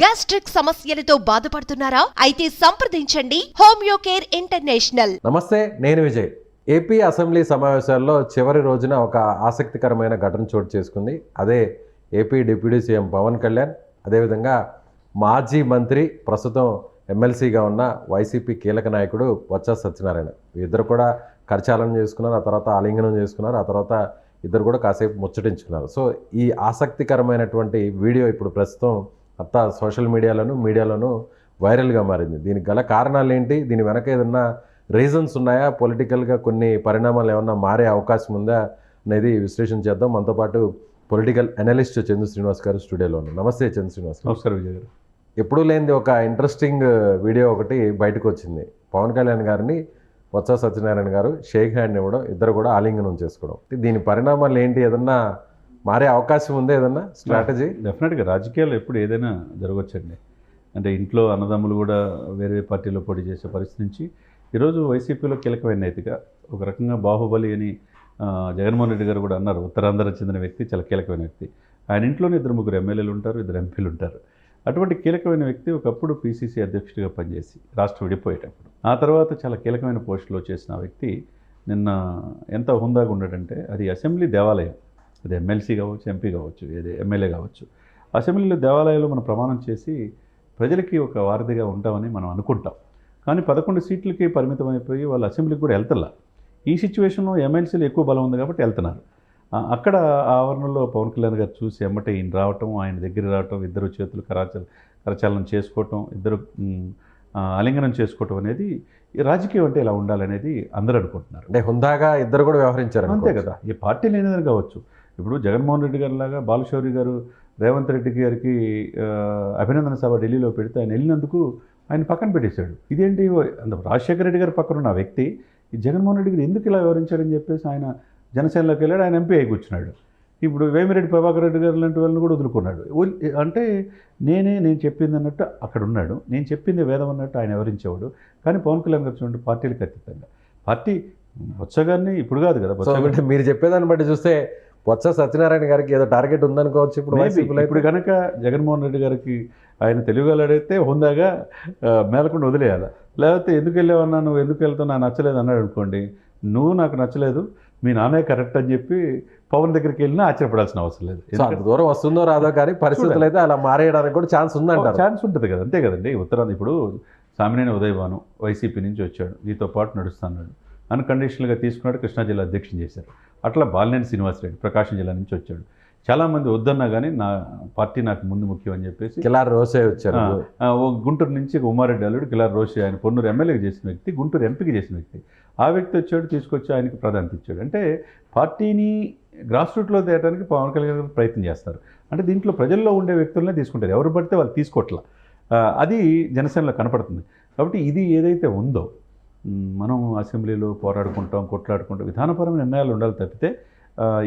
Gastric సమస్యలతో బాధపడుతున్నారా? అయితే సంప్రదించండి హోమియో కేర్ ఇంటర్నేషనల్. నమస్తే, నేను విజయ్. ఏపీ అసెంబ్లీ సమావేశాల్లో చివరి రోజున ఒక ఆసక్తికరమైన ఘటన చోటు చేసుకుంది. అదే AP deputy CM Pawan Kalyan, అదేవిధంగా మాజీ మంత్రి, ప్రస్తుతం ఎమ్మెల్సీగా ఉన్న వైసీపీ కీలక నాయకుడు బొత్స సత్యనారాయణ. ఇద్దరు కూడా కరచాలనం చేసుకున్నారు, ఆ తర్వాత ఆలింగనం చేసుకున్నారు, ఆ తర్వాత ఇద్దరు కూడా కాసేపు ముచ్చటించుకున్నారు. సో ఈ ఆసక్తికరమైనటువంటి వీడియో ఇప్పుడు ప్రస్తుతం అంతా సోషల్ మీడియాలోనూ వైరల్గా మారింది. దీనికి గల కారణాలు ఏంటి, దీని వెనక ఏదన్నా రీజన్స్ ఉన్నాయా, పొలిటికల్గా కొన్ని పరిణామాలు ఏమన్నా మారే అవకాశం ఉందా అనేది విశ్లేషణ చేద్దాం. మనతో పాటు పొలిటికల్ అనలిస్ట్ చంద్ర శ్రీనివాస్ గారు స్టూడియోలో ఉన్నారు. నమస్తే చంద్ర శ్రీనివాస్. నమస్కారం విజయ్ గారు. ఎప్పుడూ లేనిది ఒక ఇంట్రెస్టింగ్ వీడియో ఒకటి బయటకు వచ్చింది. పవన్ కళ్యాణ్ గారిని బొత్స సత్యనారాయణ గారు షేక్ హ్యాండ్ ఇవ్వడం, ఇద్దరు కూడా ఆలింగనం చేసుకోవడం. దీని పరిణామాలు ఏంటి, ఏదన్నా మారే అవకాశం ఉందా, ఏదన్నా స్ట్రాటజీ? డెఫినెట్గా రాజకీయాల్లో ఎప్పుడు ఏదైనా జరగవచ్చండి. అంటే ఇంట్లో అన్నదమ్ములు కూడా వేరే పార్టీలో పోటీ చేసే పరిస్థితి నుంచి ఈరోజు వైసీపీలో కీలకమైన నేతగా ఒక రకంగా బాహుబలి అని జగన్మోహన్ రెడ్డి గారు కూడా అన్నారు. ఉత్తరాంధ్ర చెందిన వ్యక్తి, చాలా కీలకమైన వ్యక్తి. ఆయన ఇంట్లోనే 2-3 ఎమ్మెల్యేలు ఉంటారు, 2 ఎంపీలు ఉంటారు. అటువంటి కీలకమైన వ్యక్తి ఒకప్పుడు పీసీసీ అధ్యక్షుడిగా పనిచేసి రాష్ట్రం విడిపోయేటప్పుడు, ఆ తర్వాత చాలా కీలకమైన పోస్టులో చేసిన వ్యక్తి నిన్న ఎంత హుందాగా ఉన్నాడంటే, అది అసెంబ్లీ దేవాలయం, అది ఎమ్మెల్సీ కావచ్చు, ఎంపీ కావచ్చు, ఏది ఎమ్మెల్యే కావచ్చు, అసెంబ్లీలో దేవాలయంలో మనం ప్రమాణం చేసి ప్రజలకి ఒక వారధిగా ఉంటామని మనం అనుకుంటాం. కానీ 11 సీట్లకి పరిమితం అయిపోయి వాళ్ళు అసెంబ్లీకి కూడా వెళ్తలా. ఈ సిచ్యువేషన్లో ఎమ్మెల్సీలు ఎక్కువ బలం ఉంది కాబట్టి వెళ్తున్నారు. అక్కడ ఆవరణలో పవన్ కళ్యాణ్ గారు చూసి ఎమ్మటే ఈయన రావటం, ఆయన దగ్గర రావటం, ఇద్దరు చేతులు కరచాలనం చేసుకోవటం, ఇద్దరు ఆలింగనం చేసుకోవటం అనేది రాజకీయం అంటే ఇలా ఉండాలనేది అందరూ అనుకుంటున్నారు. అంటే హుందాగా ఇద్దరు కూడా వ్యవహరించారు, అంతే కదా. ఈ పార్టీ లేనిదని కావచ్చు. ఇప్పుడు జగన్మోహన్ రెడ్డి గారి లాగా బాలశౌరి గారు రేవంత్ రెడ్డి గారికి అభినందన సభ ఢిల్లీలో పెడితే ఆయన వెళ్ళినందుకు ఆయన పక్కన పెట్టేశాడు. ఇదేంటి, రాజశేఖర రెడ్డి గారి పక్కన ఉన్న వ్యక్తి ఈ జగన్మోహన్ రెడ్డి గారు ఎందుకు ఇలా వివరించాడని చెప్పేసి ఆయన జనసేనలోకి వెళ్ళాడు, ఆయన ఎంపీ అయి కూర్చున్నాడు. ఇప్పుడు వేమిరెడ్డి ప్రభాకర్ రెడ్డి గారు లాంటి వాళ్ళని కూడా వదులుకున్నాడు. అంటే నేను చెప్పింది అన్నట్టు అక్కడ ఉన్నాడు, నేను చెప్పింది వేదం అన్నట్టు ఆయన వివరించేవాడు. కానీ పవన్ కళ్యాణ్ గారు చూడండి, పార్టీలకు అతీతంగా పార్టీ బొత్స గారిని ఇప్పుడు కాదు కదా. అంటే మీరు చెప్పేదాన్ని బట్టి చూస్తే బొత్స సత్యనారాయణ గారికి ఏదో టార్గెట్ ఉందనుకోవచ్చు. ఇప్పుడు కనుక జగన్మోహన్ రెడ్డి గారికి ఆయన తెలుగుగలడైతే హుందాగా మేలకుండా వదిలేయాలి. లేకపోతే ఎందుకు వెళ్ళావన్నా, నువ్వు ఎందుకు వెళ్తావు, నాకు నచ్చలేదు అన్నాడు అనుకోండి, నువ్వు నాకు నచ్చలేదు, మీ నాన్నే కరెక్ట్ అని చెప్పి పవన్ దగ్గరికి వెళ్ళినా ఆశ్చర్యపడాల్సిన అవసరం లేదు. అంత దూరం వస్తుందో రాదో కానీ పరిస్థితులు అయితే అలా మారేయడానికి కూడా ఛాన్స్ ఉందంటారు. ఛాన్స్ ఉంటుంది కదా, అంతే కదండి. ఉత్తరాంధ్ర ఇప్పుడు సామినేని ఉదయభాను వైసీపీ నుంచి వచ్చాడు, నీతో పాటు నడుస్తున్నాడు, అన్కండిషనల్గా తీసుకున్నాడు, కృష్ణా జిల్లా అధ్యక్షుని చేశారు. అట్లా బాలినేని శ్రీనివాసరెడ్డి ప్రకాశం జిల్లా నుంచి వచ్చాడు. చాలామంది వద్దన్నా కానీ నా పార్టీ నాకు ముందు ముఖ్యం అని చెప్పేసి కిలార్ రోసే వచ్చారు. గుంటూరు నుంచి ఉమారెడ్డి అల్లుడు కిలార్ రోసే, ఆయన పొన్నూరు ఎమ్మెల్యేకి చేసిన వ్యక్తి, గుంటూరు ఎంపీకి చేసిన వ్యక్తి. ఆ వ్యక్తి వచ్చాడు, తీసుకొచ్చి ఆయనకి ప్రాధాన్యత ఇచ్చాడు. అంటే పార్టీని గ్రాస్ రూట్లో తేయడానికి పవన్ కళ్యాణ్ గారు ప్రయత్నం చేస్తారు. అంటే దీంట్లో ప్రజల్లో ఉండే వ్యక్తులనే తీసుకుంటారు, ఎవరు పడితే వాళ్ళు తీసుకోవట్లా. అది జనసేనలో కనపడుతుంది. కాబట్టి ఇది ఏదైతే ఉందో, మనం అసెంబ్లీలో పోరాడుకుంటాం, కొట్లాడుకుంటాం, విధానపరమైన నిర్ణయాలు ఉండాలి తప్పితే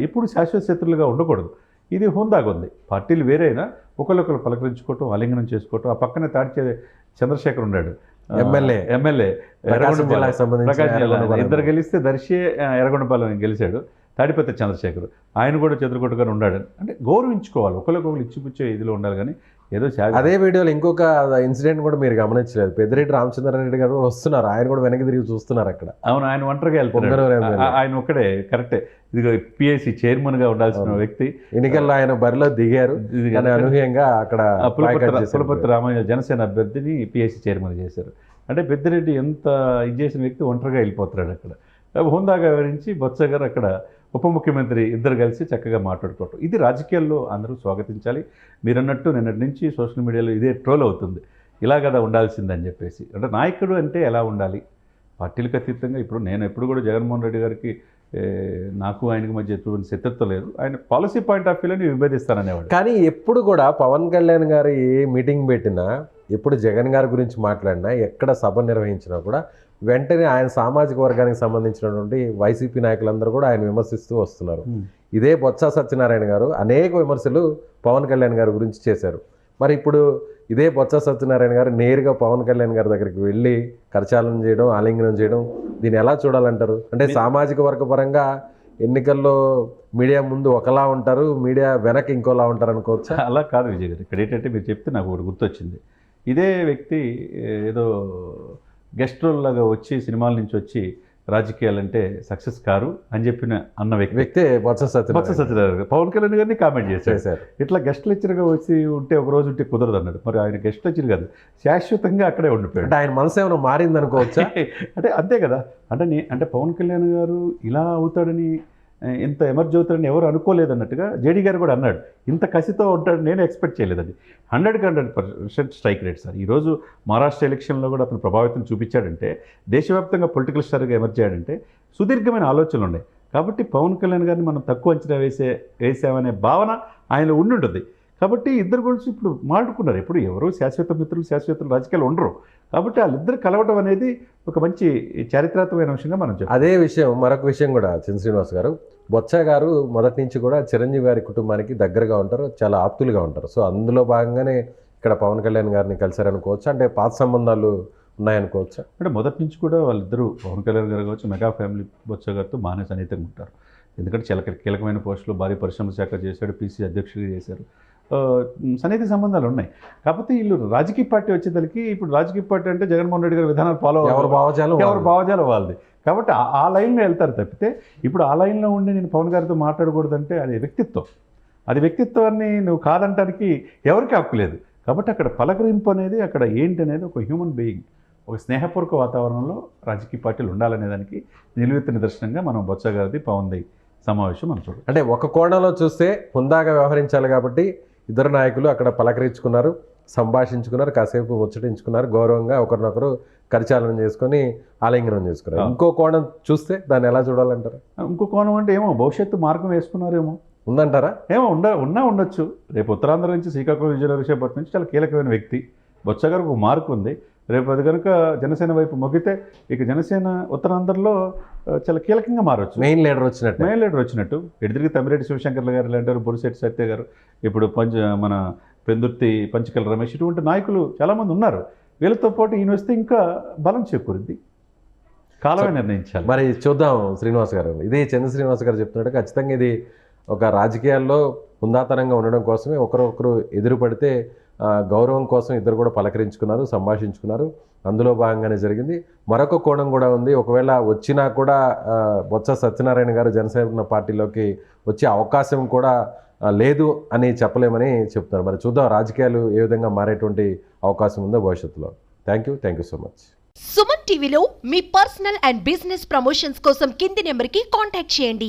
ఇప్పుడు శాశ్వత శత్రులుగా ఉండకూడదు. ఇది హుందాగా ఉంది. పార్టీలు వేరైనా ఒకళ్ళొకరు పలకరించుకోవటం, ఆలింగనం చేసుకోవటం. ఆ పక్కనే తాడిచే చంద్రశేఖర్ ఉన్నాడు, ఎమ్మెల్యే ప్రకాశం జిల్లా. ఇద్దరు గెలిస్తే దర్శి ఎర్రగొండపాలెం గెలిచాడు, తాడిపత్రి చంద్రశేఖర్, ఆయన కూడా చెదరగొట్టుగానే ఉన్నాడు. అంటే గౌరవించుకోవాలి, ఒకరికొకరు ఇచ్చిపుచ్చే ఇదిలో ఉండాలి. కానీ ఏదో అదే వీడియోలో ఇంకొక ఇన్సిడెంట్ కూడా మీరు గమనించలేదు, పెద్దిరెడ్డి రామచంద్రారెడ్డి గారు వస్తున్నారు, ఆయన కూడా వెనక్కి తిరిగి చూస్తున్నారు అక్కడ. అవును, ఆయన ఒంటరిగా వెళ్తున్నారు, ఆయన ఒక్కడే కరెక్టే. ఇదిగో పిఎస్సి చైర్మన్గా ఉండాల్సిన వ్యక్తి ఎన్నికల్లో ఆయన బరిలో దిగారు, అనూహ్యంగా అక్కడ పులపర్తి రామయ్య జనసేన అభ్యర్థిని పిఎస్సి చైర్మన్ చేశారు. అంటే పెద్దిరెడ్డి ఎంత ఇది చేసిన వ్యక్తి ఒంటరిగా వెళ్ళిపోతున్నాడు అక్కడ. హుందాగా వివరించి బొత్స గారు అక్కడ ఉప ముఖ్యమంత్రి ఇద్దరు కలిసి చక్కగా మాట్లాడుకోవటం, ఇది రాజకీయాల్లో అందరూ స్వాగతించాలి. మీరన్నట్టు నిన్నటి నుంచి సోషల్ మీడియాలో ఇదే ట్రోల్ అవుతుంది, ఇలా కదా ఉండాల్సిందని చెప్పేసి. అంటే నాయకుడు అంటే ఎలా ఉండాలి, పార్టీలకు అతీతంగా. ఇప్పుడు నేను ఎప్పుడు కూడా జగన్మోహన్ రెడ్డి గారికి నాకు ఆయనకి మధ్య ఎటువంటి శత్రుత్వం లేదు, ఆయన పాలసీ పాయింట్ ఆఫ్ వ్యూలోని విభేదిస్తాననేవాడు. కానీ ఎప్పుడు కూడా పవన్ కళ్యాణ్ గారు ఏ మీటింగ్ పెట్టినా, ఎప్పుడు జగన్ గారి గురించి మాట్లాడినా, ఎక్కడ సభ నిర్వహించినా కూడా వెంటనే ఆయన సామాజిక వర్గానికి సంబంధించినటువంటి వైసీపీ నాయకులందరూ కూడా ఆయన విమర్శిస్తూ వస్తున్నారు. ఇదే బొత్స సత్యనారాయణ గారు అనేక విమర్శలు పవన్ కళ్యాణ్ గారి గురించి చేశారు. మరి ఇప్పుడు ఇదే బొత్స సత్యనారాయణ గారు నేరుగా పవన్ కళ్యాణ్ గారి దగ్గరికి వెళ్ళి కరచాలనం చేయడం, ఆలింగనం చేయడం, దీన్ని ఎలా చూడాలంటారు? అంటే సామాజిక వర్గ పరంగా ఎన్నికల్లో మీడియా ముందు ఒకలా ఉంటారు, మీడియా వెనక ఇంకోలా ఉంటారు అనుకోవచ్చా? అలా కాదు విజయ్ గారు. ఇక్కడ ఏంటంటే మీరు చెప్తే నాకు ఒకటి గుర్తొచ్చింది. ఇదే వ్యక్తి ఏదో గెస్ట్ రోల్ లాగా వచ్చి సినిమాల నుంచి వచ్చి రాజకీయాలంటే సక్సెస్ కారు అని అన్న వ్యక్తే బొత్స సత్యనారాయణ గారు పవన్ కళ్యాణ్ గారిని కామెంట్ చేశారు. చేశారు. ఇట్లా గెస్ట్ లెక్చర్గా వచ్చి ఉంటే ఒక రోజు ఉంటే కుదరదు అన్నాడు. మరి ఆయన గెస్ట్ లెక్చర్ కాదు, శాశ్వతంగా అక్కడే ఉండిపోయాడు. అంటే ఆయన మనసు ఏమైనా మారింది అనుకోవచ్చా? అంటే అంతే కదా. అంటే పవన్ కళ్యాణ్ గారు ఇలా అవుతాడని, ఇంత ఎమర్జ్ అవుతాడని ఎవరు అనుకోలేదన్నట్టుగా జేడీ గారు కూడా అన్నాడు. ఇంత కసితో ఉంటాడు నేను ఎక్స్పెక్ట్ చేయలేదండి. 100% స్ట్రైక్ రేట్ సార్. ఈరోజు మహారాష్ట్ర ఎలక్షన్లో కూడా అతను ప్రభావితం చూపించాడంటే, దేశవ్యాప్తంగా పొలిటికల్ స్టార్గా ఎమర్జ్ అయ్యాడంటే సుదీర్ఘమైన ఆలోచనలు ఉన్నాయి. కాబట్టి పవన్ కళ్యాణ్ గారిని మనం తక్కువ అంచనా వేసామనే భావన ఆయనలో ఉండుంటుంది. కాబట్టి ఇద్దరు గురించి ఇప్పుడు మాట్లాడుకున్నారు. ఇప్పుడు ఎవరు శాశ్వత మిత్రులు, శాశ్వత రాజకీయాలు ఉండరు. కాబట్టి వాళ్ళిద్దరు కలవడం అనేది ఒక మంచి చారిత్రాత్మకమైన అంశంగా మనం చెప్పాలి. అదే విషయం, మరొక విషయం కూడా చంద్ర శ్రీనివాస్ గారు, బొత్స గారు మొదటి నుంచి కూడా చిరంజీవి గారి కుటుంబానికి దగ్గరగా ఉంటారు, చాలా ఆప్తులుగా ఉంటారు. సో అందులో భాగంగానే ఇక్కడ పవన్ కళ్యాణ్ గారిని కలిశారనుకోవచ్చు, అంటే పాత సంబంధాలు ఉన్నాయనుకోవచ్చా? అంటే మొదటి నుంచి కూడా వాళ్ళిద్దరూ పవన్ కళ్యాణ్ గారు కావచ్చు, మెగా ఫ్యామిలీ బొత్స గారితో బాగానే సన్నిహితంగా ఉంటారు. ఎందుకంటే చాలా కీలకమైన పోస్టులు భారీ పరిశ్రమల శాఖ చేశాడు, పీసీ అధ్యక్షుడిగా చేశారు. సన్నిహిత సంబంధాలు ఉన్నాయి. కాకపోతే వీళ్ళు రాజకీయ పార్టీ వచ్చేసరికి, ఇప్పుడు రాజకీయ పార్టీ అంటే జగన్మోహన్ రెడ్డి గారి విధానాలు ఫాలో ఎవరు భావజాలం వాళ్ళది. కాబట్టి ఆ లైన్లో వెళ్తారు తప్పితే, ఇప్పుడు ఆ లైన్లో ఉండి నేను పవన్ గారితో మాట్లాడకూడదంటే అది వ్యక్తిత్వం. అది వ్యక్తిత్వాన్ని నువ్వు కాదంటానికి ఎవరికి హక్కు లేదు. కాబట్టి అక్కడ పలకరింపు అనేది, అక్కడ ఏంటి అనేది ఒక హ్యూమన్ బీయింగ్, ఒక స్నేహపూర్వక వాతావరణంలో రాజకీయ పార్టీలు ఉండాలనే దానికి నిలువెత్తు నిదర్శనంగా మనం బొత్స గారిది పవన్ది సమావేశం మనం చూడాలి. అంటే ఒక కోణంలో చూస్తే హుందాగా వ్యవహరించాలి కాబట్టి ఇద్దరు నాయకులు అక్కడ పలకరించుకున్నారు, సంభాషించుకున్నారు, కాసేపు ముచ్చటించుకున్నారు, గౌరవంగా ఒకరినొకరు కరచాలనం చేసుకొని ఆలింగనం చేసుకున్నారు. ఇంకో కోణం చూస్తే దాన్ని ఎలా చూడాలంటారు? ఇంకో కోణం అంటే ఏమో భవిష్యత్తు మార్గం వేసుకున్నారేమో ఉందంటారా? ఏమో ఉండొచ్చు. రేపు ఉత్తరాంధ్ర నుంచి శ్రీకాకుళం, విజయనగరం నుంచి చాలా కీలకమైన వ్యక్తి బొత్స గారికి ఒక మార్కు ఉంది. రేపు అది కనుక జనసేన వైపు మొగ్గితే ఇక జనసేన ఉత్తరాంధ్రలో చాలా కీలకంగా మారవచ్చు. మెయిన్ లీడర్ వచ్చినట్టు ఎడిదిరిగి తమ్మిరెడ్డి శివశంకర్ల గారు అంటారు, బొరిశెట్టి సత్య గారు, ఇప్పుడు మన పెందుర్తి పంచకల రమేష్, ఇటువంటి నాయకులు చాలామంది ఉన్నారు. వీళ్ళతో పాటు ఈయన వస్తే ఇంకా బలం చేకూరింది. కాలమే నిర్ణయించాలి. మరి చూద్దాం శ్రీనివాస్ గారు. ఇది చంద్ర శ్రీనివాస్ గారు చెప్తున్నట్టు ఖచ్చితంగా ఇది ఒక రాజకీయాల్లో హుందాతనంగా ఉండడం కోసమే ఒకరొకరు ఎదురుపడితే గౌరవం కోసం ఇద్దరు కూడా పలకరించుకున్నారు, సంభాషించుకున్నారు. అందులో భాగంగానే జరిగింది. మరొక కోణం కూడా ఉంది. ఒకవేళ వచ్చినా కూడా బొత్స సత్యనారాయణ గారు జనసేన పార్టీలోకి వచ్చే అవకాశం కూడా లేదు అని చెప్పలేమని చెప్తున్నారు. మరి చూద్దాం రాజకీయాలు ఏ విధంగా మారేటువంటి అవకాశం ఉందో భవిష్యత్తులో. Thank you so much. Suman టీవీలో మీ పర్సనల్ అండ్ బిజినెస్ ప్రమోషన్స్ కోసం కింది నెంబర్కి కాంటాక్ట్ చేయండి.